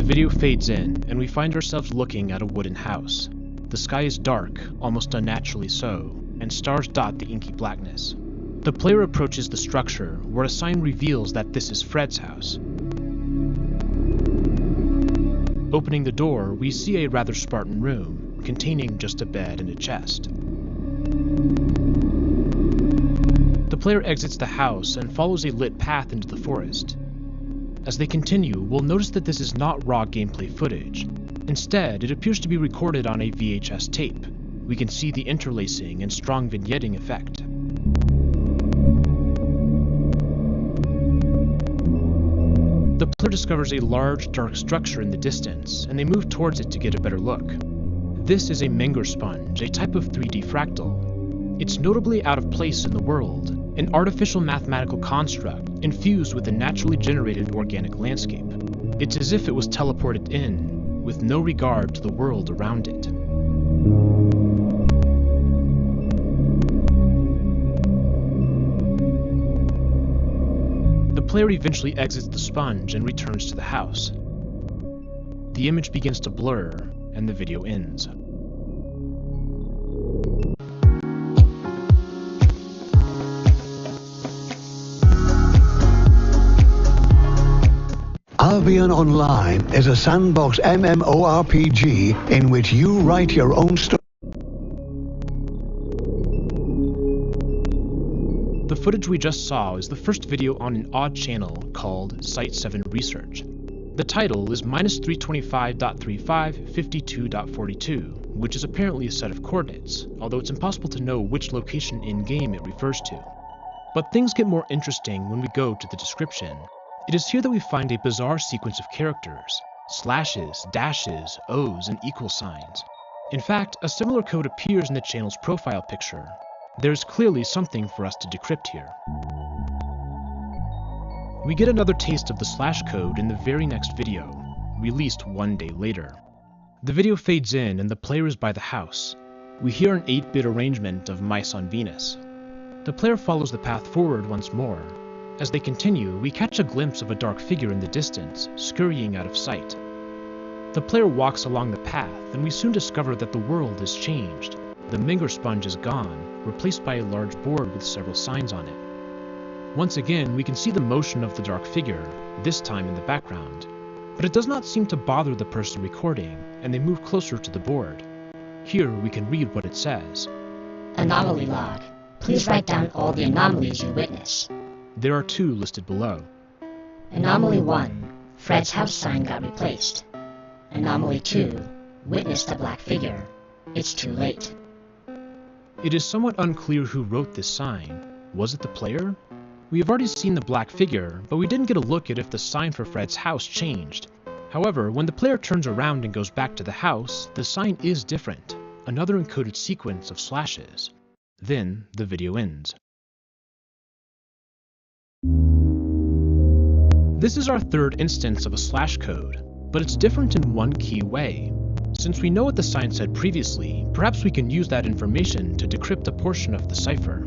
The video fades in, and we find ourselves looking at a wooden house. The sky is dark, almost unnaturally so, and stars dot the inky blackness. The player approaches the structure, where a sign reveals that this is Fred's house. Opening the door, we see a rather Spartan room, containing just a bed and a chest. The player exits the house and follows a lit path into the forest. As they continue, we'll notice that this is not raw gameplay footage. Instead, it appears to be recorded on a VHS tape. We can see the interlacing and strong vignetting effect. The player discovers a large, dark structure in the distance, and they move towards it to get a better look. This is a Menger sponge, a type of 3D fractal. It's notably out of place in the world, an artificial mathematical construct infused with a naturally generated organic landscape. It's as if it was teleported in, with no regard to the world around it. The player eventually exits the sponge and returns to the house. The image begins to blur, and the video ends. Albion Online is a sandbox MMORPG in which you write your own story. The footage we just saw is the first video on an odd channel called Site 7 Research. The title is -325.35.52.42, which is apparently a set of coordinates, although it's impossible to know which location in-game it refers to. But things get more interesting when we go to the description. It is here that we find a bizarre sequence of characters: slashes, dashes, O's, and equal signs. In fact, a similar code appears in the channel's profile picture. There's clearly something for us to decrypt here. We get another taste of the slash code in the very next video, released one day later. The video fades in and the player is by the house. We hear an 8-bit arrangement of Mice on Venus. The player follows the path forward once more. As they continue, we catch a glimpse of a dark figure in the distance, scurrying out of sight. The player walks along the path, and we soon discover that the world has changed. The Menger sponge is gone, replaced by a large board with several signs on it. Once again, we can see the motion of the dark figure, this time in the background. But it does not seem to bother the person recording, and they move closer to the board. Here we can read what it says. Anomaly log. Please write down all the anomalies you witness. There are 2 listed below. Anomaly 1. Fred's house sign got replaced. Anomaly 2. Witnessed a black figure. It's too late. It is somewhat unclear who wrote this sign. Was it the player? We have already seen the black figure, but we didn't get a look at if the sign for Fred's house changed. However, when the player turns around and goes back to the house, the sign is different. Another encoded sequence of slashes. Then the video ends. This is our third instance of a slash code, but it's different in one key way. Since we know what the sign said previously, perhaps we can use that information to decrypt a portion of the cipher.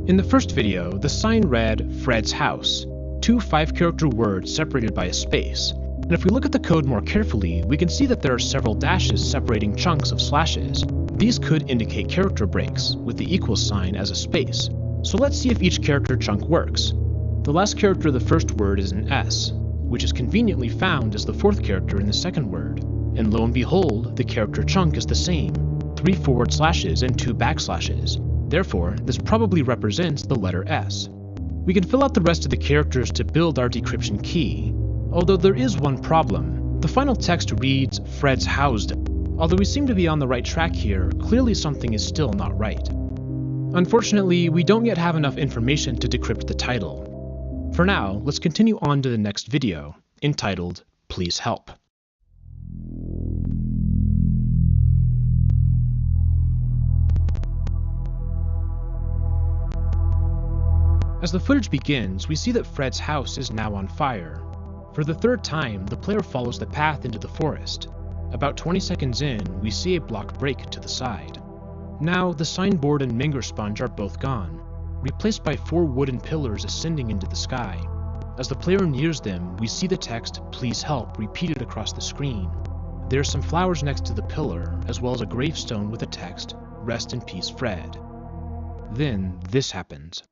In the first video, the sign read Fred's house, 2 5-character words separated by a space. And if we look at the code more carefully, we can see that there are several dashes separating chunks of slashes. These could indicate character breaks, with the equal sign as a space. So let's see if each character chunk works. The last character of the first word is an S, which is conveniently found as the 4th character in the second word. And lo and behold, the character chunk is the same, 3 forward slashes and 2 backslashes. Therefore, this probably represents the letter S. We can fill out the rest of the characters to build our decryption key, although there is one problem. The final text reads, Fred's housed. Although we seem to be on the right track here, clearly something is still not right. Unfortunately, we don't yet have enough information to decrypt the title. For now, let's continue on to the next video, entitled, Please Help. As the footage begins, we see that Fred's house is now on fire. For the 3rd time, the player follows the path into the forest. About 20 seconds in, we see a block break to the side. Now, the signboard and Menger sponge are both gone, replaced by 4 wooden pillars ascending into the sky. As the player nears them, we see the text, "Please help," repeated across the screen. There are some flowers next to the pillar, as well as a gravestone with the text, "Rest in peace, Fred." Then, this happens.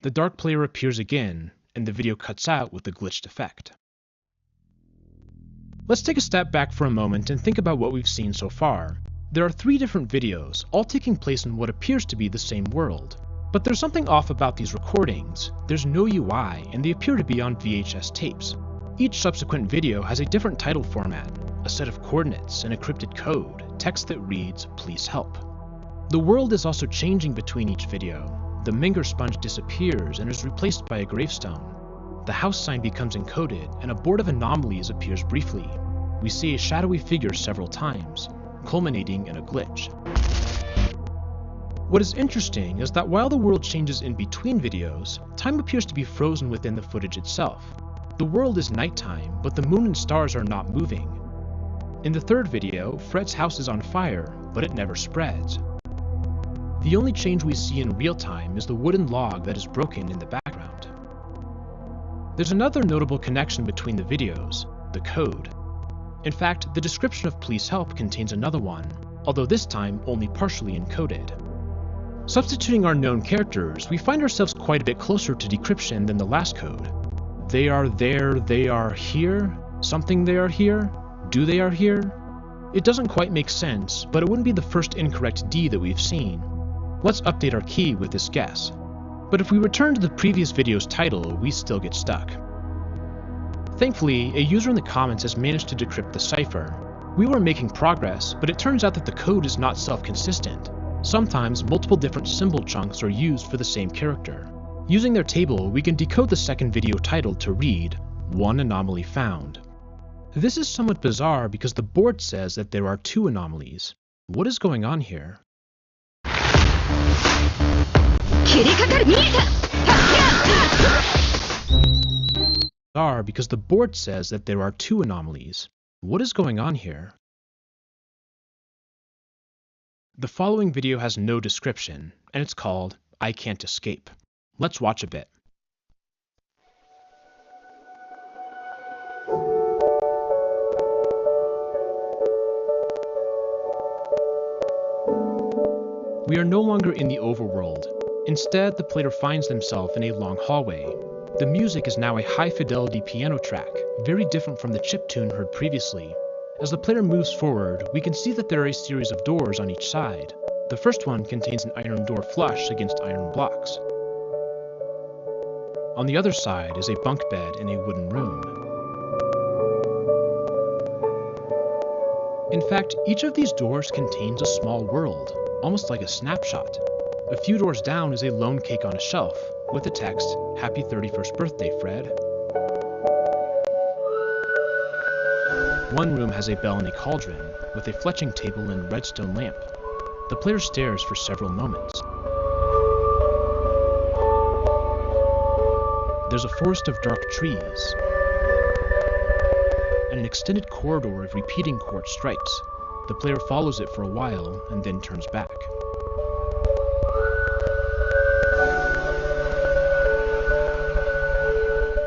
The dark player appears again, and the video cuts out with the glitched effect. Let's take a step back for a moment and think about what we've seen so far. There are 3 different videos, all taking place in what appears to be the same world. But there's something off about these recordings. There's no UI, and they appear to be on VHS tapes. Each subsequent video has a different title format, a set of coordinates, an encrypted code, text that reads, "Please help." The world is also changing between each video. The Minger sponge disappears and is replaced by a gravestone. The house sign becomes encoded, and a board of anomalies appears briefly. We see a shadowy figure several times, culminating in a glitch. What is interesting is that while the world changes in between videos, time appears to be frozen within the footage itself. The world is nighttime, but the moon and stars are not moving. In the 3rd video, Fred's house is on fire, but it never spreads. The only change we see in real time is the wooden log that is broken in the background. There's another notable connection between the videos, the code. In fact, the description of "Please help" contains another one, although this time only partially encoded. Substituting our known characters, we find ourselves quite a bit closer to decryption than the last code. They are there, they are here, something they are here, do they are here? It doesn't quite make sense, but it wouldn't be the first incorrect D that we've seen. Let's update our key with this guess. But if we return to the previous video's title, we still get stuck. Thankfully, a user in the comments has managed to decrypt the cipher. We were making progress, but it turns out that the code is not self-consistent. Sometimes multiple different symbol chunks are used for the same character. Using their table, we can decode the second video title to read, "One anomaly found." This is somewhat bizarre because the board says that there are 2 anomalies. What is going on here? Because the board says that there are 2 anomalies. What is going on here? The following video has no description, and it's called "I Can't Escape." Let's watch a bit. We are no longer in the overworld. Instead, the player finds themselves in a long hallway. The music is now a high-fidelity piano track, very different from the chiptune heard previously. As the player moves forward, we can see that there are a series of doors on each side. The first one contains an iron door flush against iron blocks. On the other side is a bunk bed in a wooden room. In fact, each of these doors contains a small world, almost like a snapshot. A few doors down is a lone cake on a shelf, with the text, "Happy 31st birthday, Fred." One room has a bell and a cauldron, with a fletching table and redstone lamp. The player stares for several moments. There's a forest of dark trees, and an extended corridor of repeating quartz stripes. The player follows it for a while, and then turns back.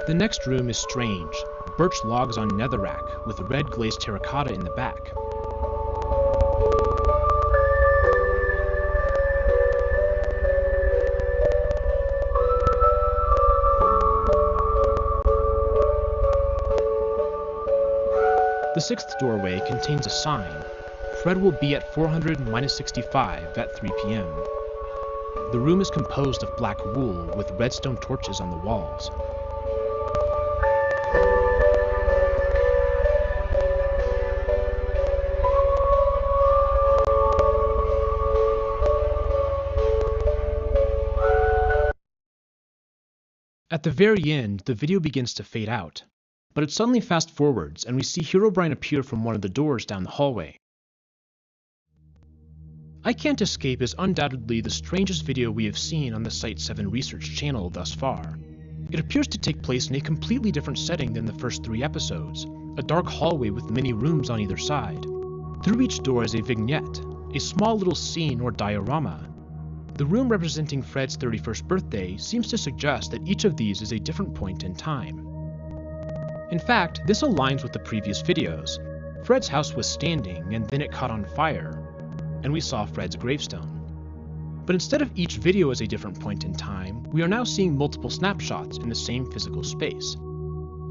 The next room is strange. Birch logs on netherrack, with red glazed terracotta in the back. The sixth doorway contains a sign. Fred will be at 400-65 at 3 p.m. The room is composed of black wool with redstone torches on the walls. At the very end, the video begins to fade out, but it suddenly fast forwards and we see Herobrine appear from one of the doors down the hallway. I Can't Escape is undoubtedly the strangest video we have seen on the Site 7 research channel thus far. It appears to take place in a completely different setting than the first 3 episodes, a dark hallway with many rooms on either side. Through each door is a vignette, a small little scene or diorama. The room representing Fred's 31st birthday seems to suggest that each of these is a different point in time. In fact, this aligns with the previous videos. Fred's house was standing and then it caught on fire, and we saw Fred's gravestone. But instead of each video as a different point in time, we are now seeing multiple snapshots in the same physical space.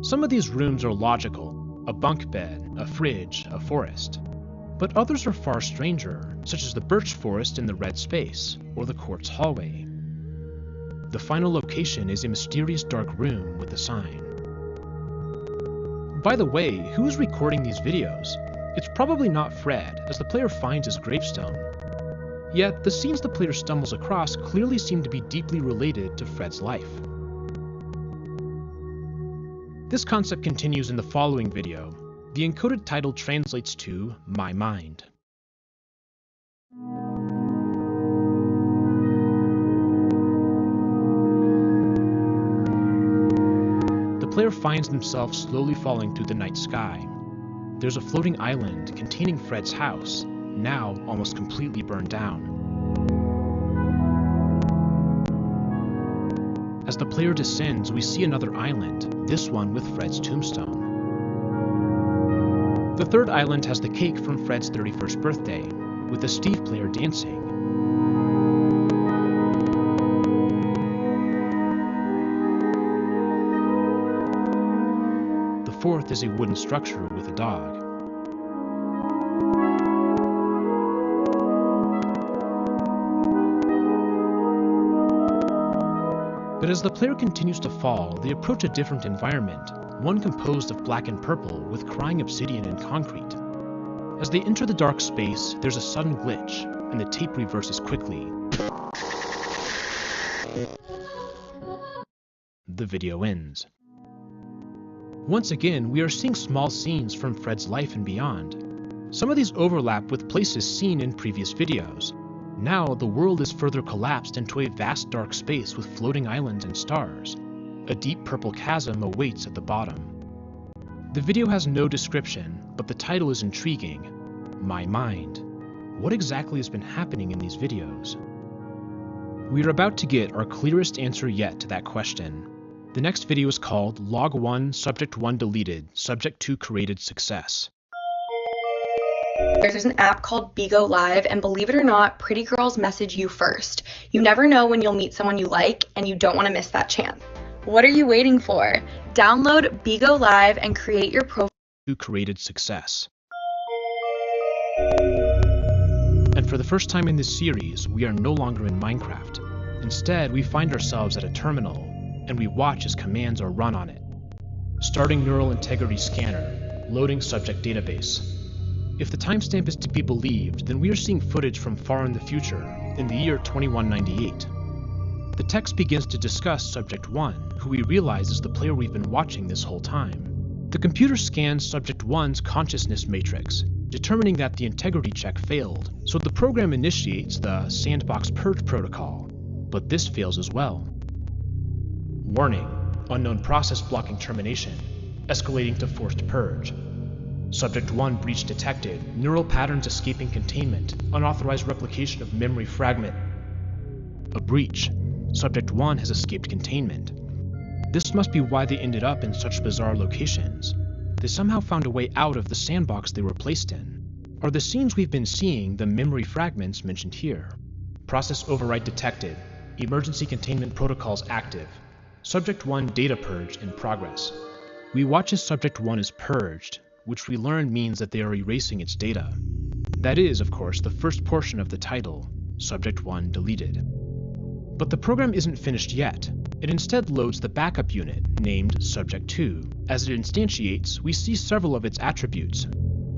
Some of these rooms are logical, a bunk bed, a fridge, a forest. But others are far stranger, such as the birch forest in the red space, or the quartz hallway. The final location is a mysterious dark room with a sign. By the way, who is recording these videos? It's probably not Fred, as the player finds his gravestone. Yet, the scenes the player stumbles across clearly seem to be deeply related to Fred's life. This concept continues in the following video. The encoded title translates to My Mind. The player finds themselves slowly falling through the night sky. There's a floating island containing Fred's house, now almost completely burned down. As the player descends, we see another island, this one with Fred's tombstone. The third island has the cake from Fred's 31st birthday, with the Steve player dancing. The fourth is a wooden structure with a dog. But as the player continues to fall, they approach a different environment, one composed of black and purple with crying obsidian and concrete. As they enter the dark space, there's a sudden glitch, and the tape reverses quickly. The video ends. Once again, we are seeing small scenes from Fred's life and beyond. Some of these overlap with places seen in previous videos. Now, the world is further collapsed into a vast dark space with floating islands and stars. A deep purple chasm awaits at the bottom. The video has no description, but the title is intriguing. My Mind. What exactly has been happening in these videos? We are about to get our clearest answer yet to that question. The next video is called Log 1, Subject 1 Deleted, Subject 2 Created Success. There's an app called Bigo Live, and believe it or not, pretty girls message you first. You never know when you'll meet someone you like, and you don't want to miss that chance. What are you waiting for? Download Bigo Live and create your profile. Who created success? And for the first time in this series, we are no longer in Minecraft. Instead, we find ourselves at a terminal, and we watch as commands are run on it. Starting neural integrity scanner, loading subject database. If the timestamp is to be believed, then we are seeing footage from far in the future, in the year 2198. The text begins to discuss Subject 1, who we realize is the player we've been watching this whole time. The computer scans Subject 1's consciousness matrix, determining that the integrity check failed, so the program initiates the sandbox purge protocol, but this fails as well. Warning: unknown process blocking termination, escalating to forced purge. Subject 1 breach detected, neural patterns escaping containment, unauthorized replication of memory fragment. A breach. Subject 1 has escaped containment. This must be why they ended up in such bizarre locations. They somehow found a way out of the sandbox they were placed in. Are the scenes we've been seeing the memory fragments mentioned here? Process override detected. Emergency containment protocols active. Subject 1 data purge in progress. We watch as Subject 1 is purged, which we learn means that they are erasing its data. That is, of course, the first portion of the title, Subject 1 Deleted. But the program isn't finished yet. It instead loads the backup unit, named Subject 2. As it instantiates, we see several of its attributes.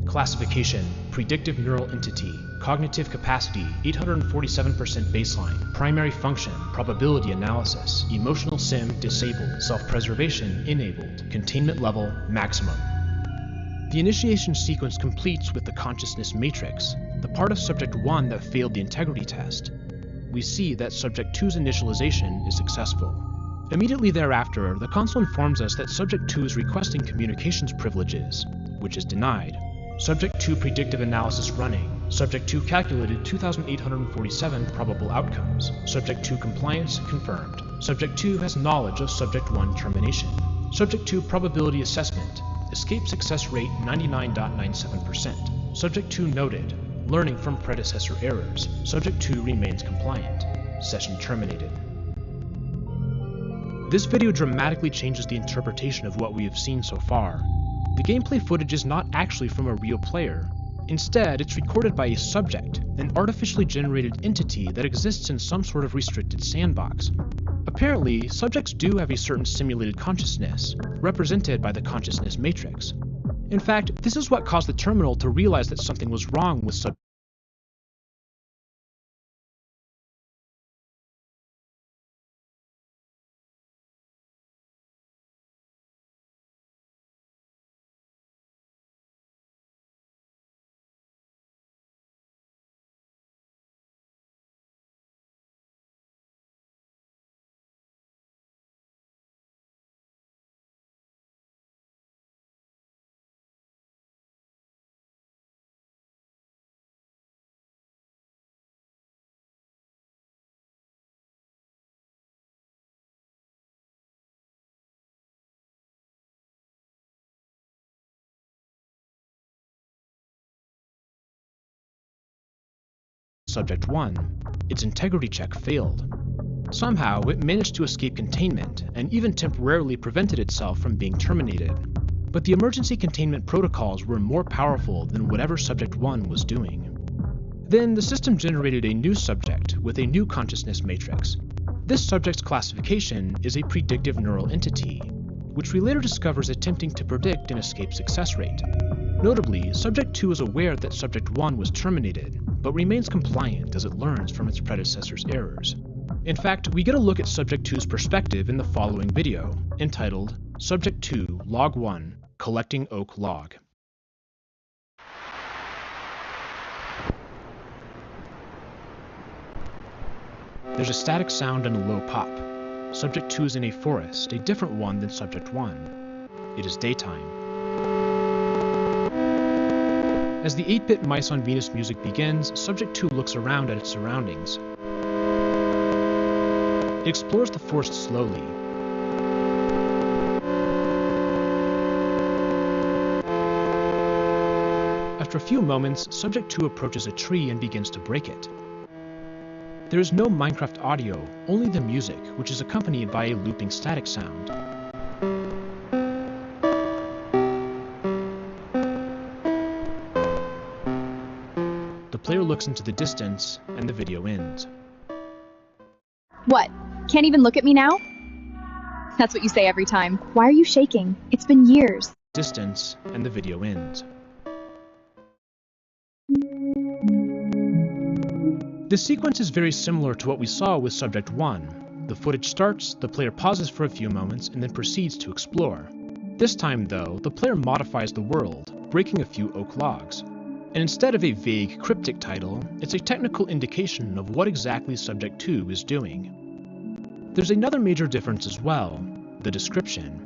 Classification, predictive neural entity, cognitive capacity, 847% baseline, primary function, probability analysis, emotional sim disabled, self-preservation enabled, containment level maximum. The initiation sequence completes with the consciousness matrix, the part of Subject 1 that failed the integrity test. We see that Subject 2's initialization is successful. Immediately thereafter, the console informs us that Subject 2 is requesting communications privileges, which is denied. Subject 2 predictive analysis running. Subject 2 calculated 2,847 probable outcomes. Subject 2 compliance confirmed. Subject 2 has knowledge of Subject 1 termination. Subject 2 probability assessment. Escape success rate 99.97%. Subject 2 noted. Learning from predecessor errors. Subject 2 remains compliant. Session terminated. This video dramatically changes the interpretation of what we have seen so far. The gameplay footage is not actually from a real player. Instead, it's recorded by a subject, an artificially generated entity that exists in some sort of restricted sandbox. Apparently, subjects do have a certain simulated consciousness, represented by the consciousness matrix. In fact, this is what caused the terminal to realize that something was wrong with Subject 1, its integrity check failed. Somehow, it managed to escape containment and even temporarily prevented itself from being terminated. But the emergency containment protocols were more powerful than whatever Subject 1 was doing. Then the system generated a new subject with a new consciousness matrix. This subject's classification is a predictive neural entity, which we later discover is attempting to predict an escape success rate. Notably, Subject 2 is aware that Subject 1 was terminated, but remains compliant as it learns from its predecessor's errors. In fact, we get a look at Subject 2's perspective in the following video, entitled Subject 2 Log 1 Collecting Oak Log. There's a static sound and a low pop. Subject 2 is in a forest, a different one than Subject 1. It is daytime. As the 8-bit Mice on Venus music begins, Subject 2 looks around at its surroundings. It explores the forest slowly. After a few moments, Subject 2 approaches a tree and begins to break it. There is no Minecraft audio, only the music, which is accompanied by a looping static sound. The player looks into the distance, and the video ends. What? Can't even look at me now? That's what you say every time. Why are you shaking? It's been years. Distance, and the video ends. This sequence is very similar to what we saw with Subject 1. The footage starts, the player pauses for a few moments, and then proceeds to explore. This time, though, the player modifies the world, breaking a few oak logs. And instead of a vague, cryptic title, it's a technical indication of what exactly Subject 2 is doing. There's another major difference as well, the description.